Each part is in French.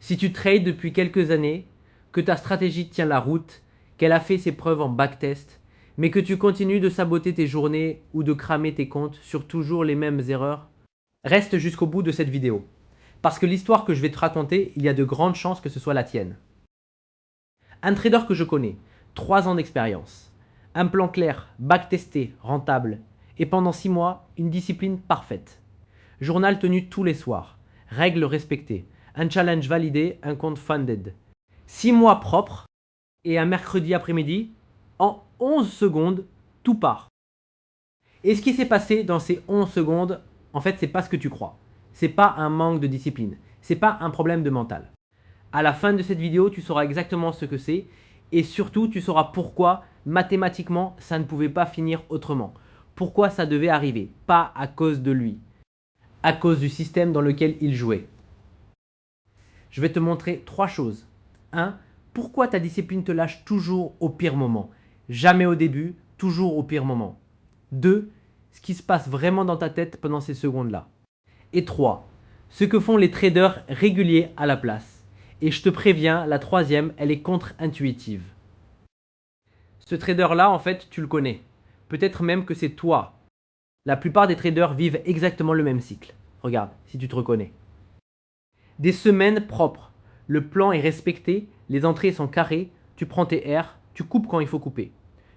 Si tu trades depuis quelques années, que ta stratégie tient la route, qu'elle a fait ses preuves en backtest, mais que tu continues de saboter tes journées ou de cramer tes comptes sur toujours les mêmes erreurs, reste jusqu'au bout de cette vidéo. Parce que l'histoire que je vais te raconter, il y a de grandes chances que ce soit la tienne. Un trader que je connais, 3 ans d'expérience, un plan clair, backtesté, rentable, et pendant 6 mois, une discipline parfaite. Journal tenu tous les soirs, règles respectées, un challenge validé, un compte funded. 6 mois propres, et un mercredi après-midi, en 11 secondes, tout part. Et ce qui s'est passé dans ces 11 secondes, en fait, c'est pas ce que tu crois. C'est pas un manque de discipline, c'est pas un problème de mental. À la fin de cette vidéo, tu sauras exactement ce que c'est, et surtout, tu sauras pourquoi, mathématiquement, ça ne pouvait pas finir autrement. Pourquoi ça devait arriver, pas à cause de lui, à cause du système dans lequel il jouait. Je vais te montrer 3 choses. 1. Pourquoi ta discipline te lâche toujours au pire moment? Jamais au début, toujours au pire moment. 2. Ce qui se passe vraiment dans ta tête pendant ces secondes-là. Et 3. Ce que font les traders réguliers à la place. Et je te préviens, la troisième, elle est contre-intuitive. Ce trader-là, en fait, tu le connais. Peut-être même que c'est toi. La plupart des traders vivent exactement le même cycle. Regarde, si tu te reconnais. Des semaines propres. Le plan est respecté, les entrées sont carrées, tu prends tes R, tu coupes quand il faut couper.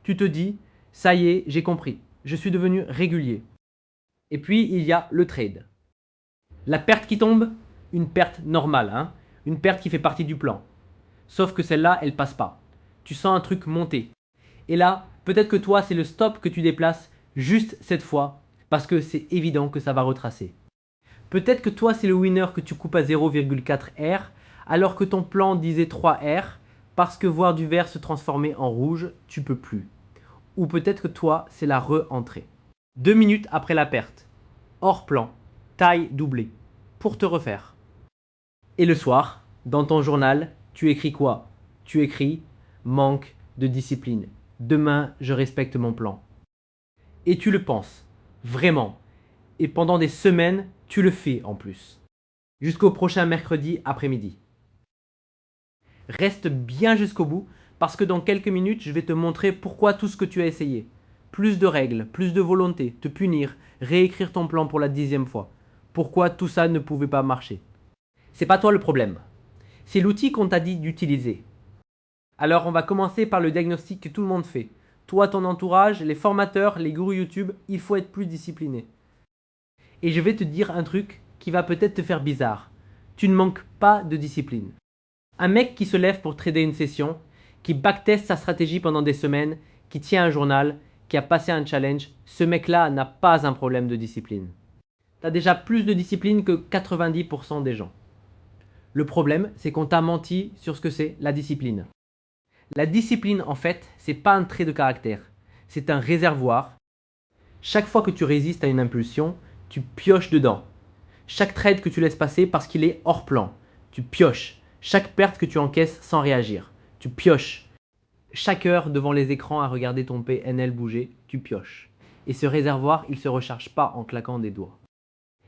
Tu te dis, ça y est, j'ai compris, je suis devenu régulier. Et puis, il y a le trade. La perte qui tombe, une perte normale, hein, une perte qui fait partie du plan. Sauf que celle-là, elle passe pas. Tu sens un truc monter. Et là, peut-être que toi, c'est le stop que tu déplaces juste cette fois, parce que c'est évident que ça va retracer. Peut-être que toi, c'est le winner que tu coupes à 0,4 R, alors que ton plan disait 3 R, parce que voir du vert se transformer en rouge, tu peux plus. Ou peut-être que toi, c'est la re-entrée. 2 minutes après la perte, hors plan, taille doublée, pour te refaire. Et le soir, dans ton journal, tu écris quoi? Tu écris « manque de discipline. Demain, je respecte mon plan. » Et tu le penses, vraiment. Et pendant des semaines, tu le fais en plus. Jusqu'au prochain mercredi après-midi. Reste bien jusqu'au bout parce que dans quelques minutes, je vais te montrer pourquoi tout ce que tu as essayé. Plus de règles, plus de volonté, te punir, réécrire ton plan pour la 10e fois. Pourquoi tout ça ne pouvait pas marcher. C'est pas toi le problème. C'est l'outil qu'on t'a dit d'utiliser. Alors on va commencer par le diagnostic que tout le monde fait. Toi, ton entourage, les formateurs, les gourous YouTube, il faut être plus discipliné. Et je vais te dire un truc qui va peut-être te faire bizarre. Tu ne manques pas de discipline. Un mec qui se lève pour trader une session, qui backteste sa stratégie pendant des semaines, qui tient un journal, qui a passé un challenge, ce mec-là n'a pas un problème de discipline. Tu as déjà plus de discipline que 90% des gens. Le problème, c'est qu'on t'a menti sur ce que c'est la discipline. La discipline, en fait, c'est pas un trait de caractère. C'est un réservoir. Chaque fois que tu résistes à une impulsion, tu pioches dedans. Chaque trade que tu laisses passer parce qu'il est hors plan, tu pioches. Chaque perte que tu encaisses sans réagir, tu pioches. Chaque heure devant les écrans à regarder ton PNL bouger, tu pioches. Et ce réservoir, il ne se recharge pas en claquant des doigts.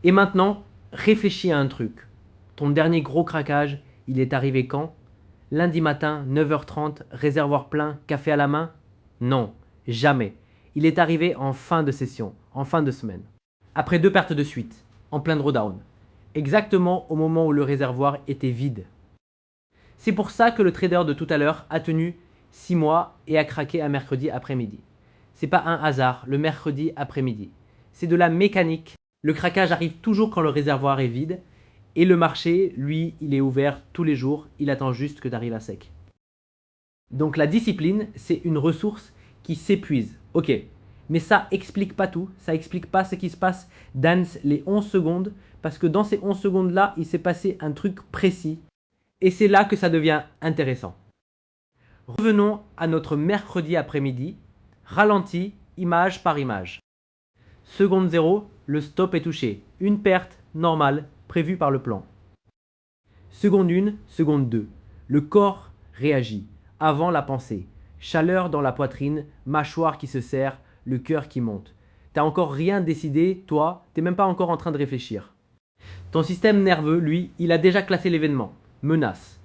Et maintenant, réfléchis à un truc. Ton dernier gros craquage, il est arrivé quand? Lundi matin, 9h30, réservoir plein, café à la main? Non, jamais. Il est arrivé en fin de session, en fin de semaine. Après 2 pertes de suite, en plein drawdown. Exactement au moment où le réservoir était vide. C'est pour ça que le trader de tout à l'heure a tenu 6 mois et a craqué un mercredi après-midi. C'est pas un hasard, le mercredi après-midi. C'est de la mécanique. Le craquage arrive toujours quand le réservoir est vide et le marché, lui, il est ouvert tous les jours, il attend juste que tu arrives à sec. Donc la discipline, c'est une ressource qui s'épuise. Ok, mais ça explique pas tout, ça explique pas ce qui se passe dans les 11 secondes, parce que dans ces 11 secondes-là, il s'est passé un truc précis. Et c'est là que ça devient intéressant. Revenons à notre mercredi après-midi, ralenti, image par image. Seconde 0, le stop est touché. Une perte normale prévue par le plan. Seconde 1, seconde 2, le corps réagit avant la pensée. Chaleur dans la poitrine, mâchoire qui se serre, le cœur qui monte. T'as encore rien décidé, toi, t'es même pas encore en train de réfléchir. Ton système nerveux, lui, il a déjà classé l'événement. menace.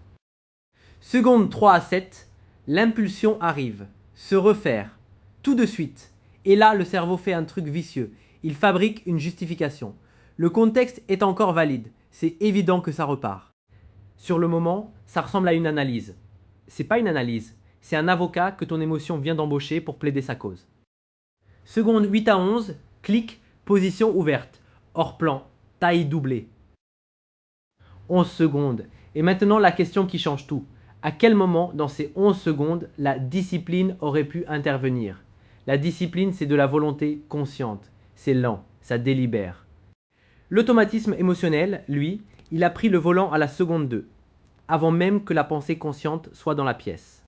Seconde 3 à 7, l'impulsion arrive, se refaire, tout de suite. Et là, le cerveau fait un truc vicieux. Il fabrique une justification. Le contexte est encore valide. C'est évident que ça repart. Sur le moment, ça ressemble à une analyse. C'est pas une analyse, c'est un avocat que ton émotion vient d'embaucher pour plaider sa cause. Seconde 8 à 11, clic, position ouverte, hors plan, taille doublée. 11 secondes. Et maintenant la question qui change tout. À quel moment dans ces 11 secondes la discipline aurait pu intervenir? La discipline, c'est de la volonté consciente. C'est lent, ça délibère. L'automatisme émotionnel, lui, il a pris le volant à la seconde 2, avant même que la pensée consciente soit dans la pièce.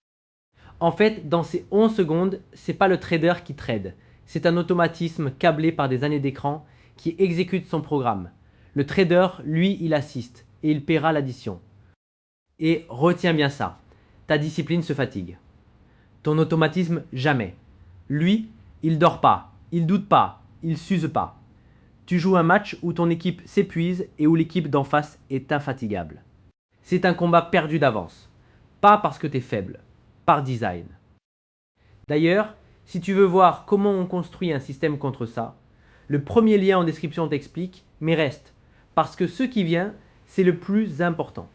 En fait, dans ces 11 secondes, c'est pas le trader qui trade, c'est un automatisme câblé par des années d'écran qui exécute son programme. Le trader, lui, il assiste et il paiera l'addition. Et retiens bien ça, ta discipline se fatigue. Ton automatisme, jamais. Lui, il dort pas, il doute pas, il s'use pas. Tu joues un match où ton équipe s'épuise et où l'équipe d'en face est infatigable. C'est un combat perdu d'avance. Pas parce que t'es faible, par design. D'ailleurs, si tu veux voir comment on construit un système contre ça, le premier lien en description t'explique, mais reste, parce que ce qui vient, c'est le plus important.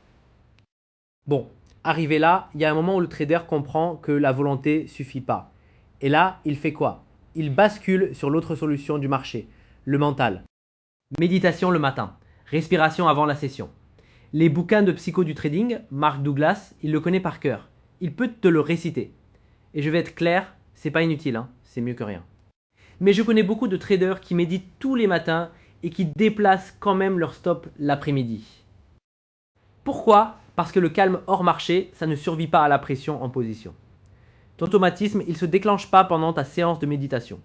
Bon, arrivé là, il y a un moment où le trader comprend que la volonté suffit pas. Et là, il fait quoi? Il bascule sur l'autre solution du marché, le mental. Méditation le matin, respiration avant la session. Les bouquins de psycho du trading, Mark Douglas, il le connaît par cœur. Il peut te le réciter. Et je vais être clair, c'est pas inutile, hein, c'est mieux que rien. Mais je connais beaucoup de traders qui méditent tous les matins et qui déplacent quand même leur stop l'après-midi. Pourquoi? Parce que le calme hors marché, ça ne survit pas à la pression en position. Ton automatisme, il ne se déclenche pas pendant ta séance de méditation.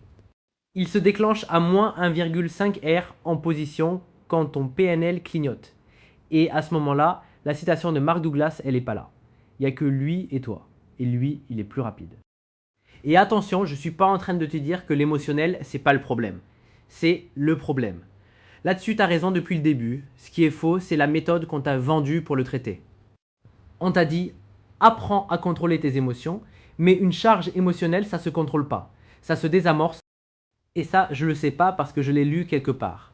Il se déclenche à moins 1,5 R en position quand ton PNL clignote. Et à ce moment-là, la citation de Mark Douglas, elle n'est pas là. Il n'y a que lui et toi. Et lui, il est plus rapide. Et attention, je ne suis pas en train de te dire que l'émotionnel, c'est pas le problème. C'est le problème. Là-dessus, tu as raison depuis le début. Ce qui est faux, c'est la méthode qu'on t'a vendue pour le traiter. On t'a dit, apprends à contrôler tes émotions, mais une charge émotionnelle, ça ne se contrôle pas. Ça se désamorce. Et ça, je le sais pas parce que je l'ai lu quelque part.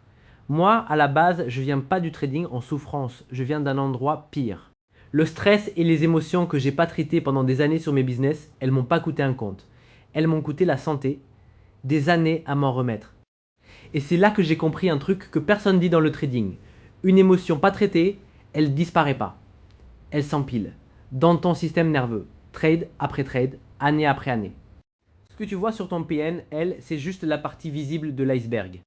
Moi, à la base, je viens pas du trading en souffrance, je viens d'un endroit pire. Le stress et les émotions que j'ai pas traitées pendant des années sur mes business, elles m'ont pas coûté un compte. Elles m'ont coûté la santé, des années à m'en remettre. Et c'est là que j'ai compris un truc que personne dit dans le trading. Une émotion pas traitée, elle disparaît pas. Elle s'empile dans ton système nerveux, trade après trade, année après année. Ce que tu vois sur ton PNL, c'est juste la partie visible de l'iceberg.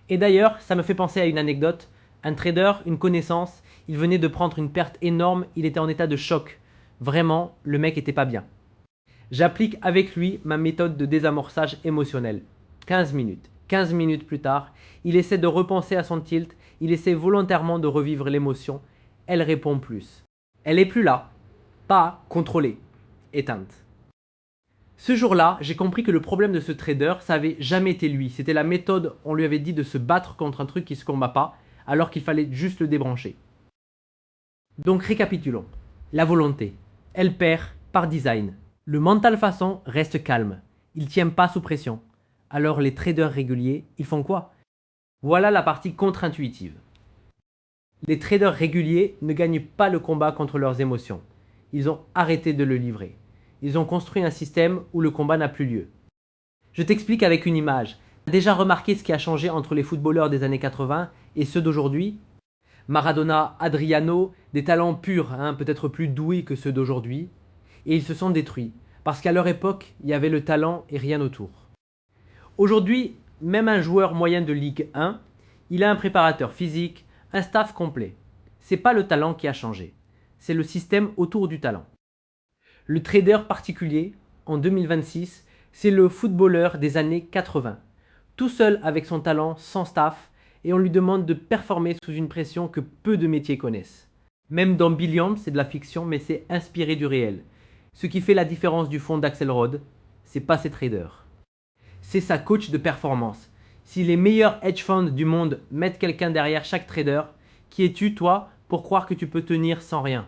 Et d'ailleurs, ça me fait penser à une anecdote. Un trader, une connaissance, il venait de prendre une perte énorme, il était en état de choc. Vraiment, le mec était pas bien. J'applique avec lui ma méthode de désamorçage émotionnel. 15 minutes. 15 minutes plus tard, il essaie de repenser à son tilt, il essaie volontairement de revivre l'émotion. Elle répond plus. Elle est plus là. Pas contrôlée. Éteinte. Ce jour-là, j'ai compris que le problème de ce trader, ça avait jamais été lui. C'était la méthode, on lui avait dit de se battre contre un truc qui ne se combat pas, alors qu'il fallait juste le débrancher. Donc récapitulons. La volonté, elle perd par design. Le mental façon reste calme. Il ne tient pas sous pression. Alors les traders réguliers, ils font quoi? Voilà la partie contre-intuitive. Les traders réguliers ne gagnent pas le combat contre leurs émotions. Ils ont arrêté de le livrer. Ils ont construit un système où le combat n'a plus lieu. Je t'explique avec une image. Tu as déjà remarqué ce qui a changé entre les footballeurs des années 80 et ceux d'aujourd'hui? Maradona, Adriano, des talents purs, peut-être plus doués que ceux d'aujourd'hui. Et ils se sont détruits, parce qu'à leur époque, il y avait le talent et rien autour. Aujourd'hui, même un joueur moyen de Ligue 1, il a un préparateur physique, un staff complet. C'est pas le talent qui a changé, c'est le système autour du talent. Le trader particulier, en 2026, c'est le footballeur des années 80. Tout seul avec son talent, sans staff, et on lui demande de performer sous une pression que peu de métiers connaissent. Même dans Billions, c'est de la fiction, mais c'est inspiré du réel. Ce qui fait la différence du fonds d'Axelrod, c'est pas ses traders. C'est sa coach de performance. Si les meilleurs hedge funds du monde mettent quelqu'un derrière chaque trader, qui es-tu, toi, pour croire que tu peux tenir sans rien.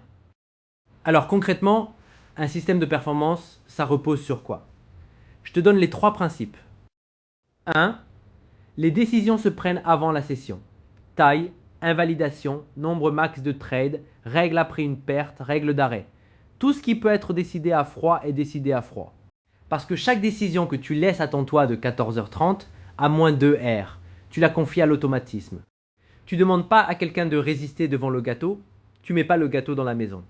Alors concrètement, un système de performance, ça repose sur quoi? Je te donne les 3 principes. 1. Les décisions se prennent avant la session. Taille, invalidation, nombre max de trades, règle après une perte, règle d'arrêt. Tout ce qui peut être décidé à froid est décidé à froid. Parce que chaque décision que tu laisses à ton toit de 14h30 a moins 2 R. Tu la confies à l'automatisme. Tu ne demandes pas à quelqu'un de résister devant le gâteau, tu mets pas le gâteau dans la maison.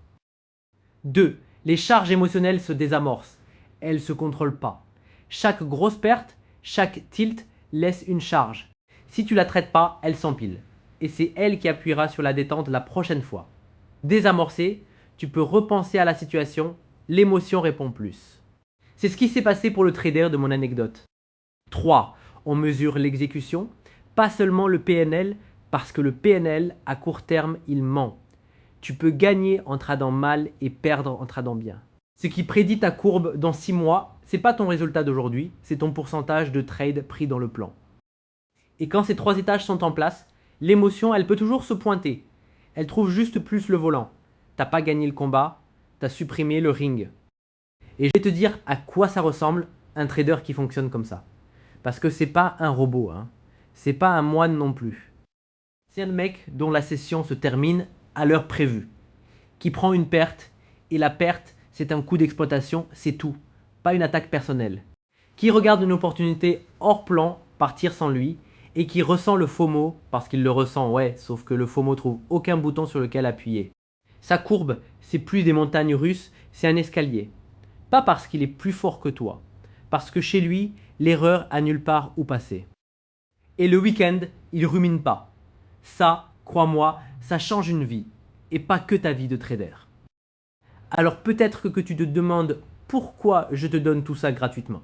2. Les charges émotionnelles se désamorcent. Elles ne se contrôlent pas. Chaque grosse perte, chaque tilt laisse une charge. Si tu la traites pas, elle s'empile. Et c'est elle qui appuiera sur la détente la prochaine fois. Désamorcé, tu peux repenser à la situation, l'émotion répond plus. C'est ce qui s'est passé pour le trader de mon anecdote. 3. On mesure l'exécution, pas seulement le PNL, parce que le PNL, à court terme, il ment. Tu peux gagner en tradant mal et perdre en tradant bien. Ce qui prédit ta courbe dans 6 mois, c'est pas ton résultat d'aujourd'hui, c'est ton pourcentage de trade pris dans le plan. Et quand ces 3 étages sont en place, l'émotion, elle peut toujours se pointer. Elle trouve juste plus le volant. T'as pas gagné le combat, t'as supprimé le ring. Et je vais te dire à quoi ça ressemble un trader qui fonctionne comme ça. Parce que c'est pas un robot, hein. C'est pas un moine non plus. C'est un mec dont la session se termine à l'heure prévue, qui prend une perte, et la perte, c'est un coup d'exploitation, c'est tout, pas une attaque personnelle. Qui regarde une opportunité hors plan partir sans lui, et qui ressent le FOMO, parce qu'il le ressent, ouais, sauf que le FOMO trouve aucun bouton sur lequel appuyer. Sa courbe, c'est plus des montagnes russes, c'est un escalier. Pas parce qu'il est plus fort que toi, parce que chez lui, l'erreur a nulle part où passer. Et le week-end, il rumine pas. Ça, crois-moi, ça change une vie, et pas que ta vie de trader. Alors peut-être que tu te demandes pourquoi je te donne tout ça gratuitement.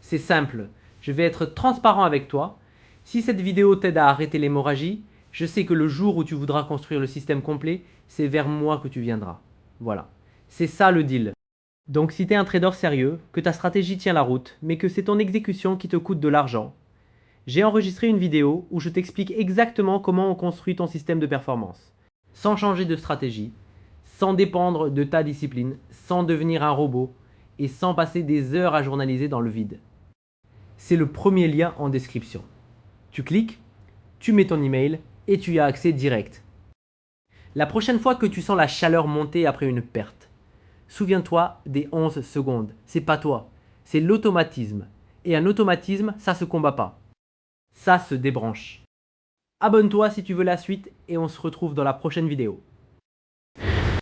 C'est simple, je vais être transparent avec toi. Si cette vidéo t'aide à arrêter l'hémorragie, je sais que le jour où tu voudras construire le système complet, c'est vers moi que tu viendras. Voilà, c'est ça le deal. Donc si tu es un trader sérieux, que ta stratégie tient la route, mais que c'est ton exécution qui te coûte de l'argent, j'ai enregistré une vidéo où je t'explique exactement comment on construit ton système de performance. Sans changer de stratégie, sans dépendre de ta discipline, sans devenir un robot et sans passer des heures à journaliser dans le vide. C'est le premier lien en description. Tu cliques, tu mets ton email et tu y as accès direct. La prochaine fois que tu sens la chaleur monter après une perte, souviens-toi des 11 secondes. C'est pas toi, c'est l'automatisme. Et un automatisme, ça se combat pas. Ça se débranche. Abonne-toi si tu veux la suite et on se retrouve dans la prochaine vidéo.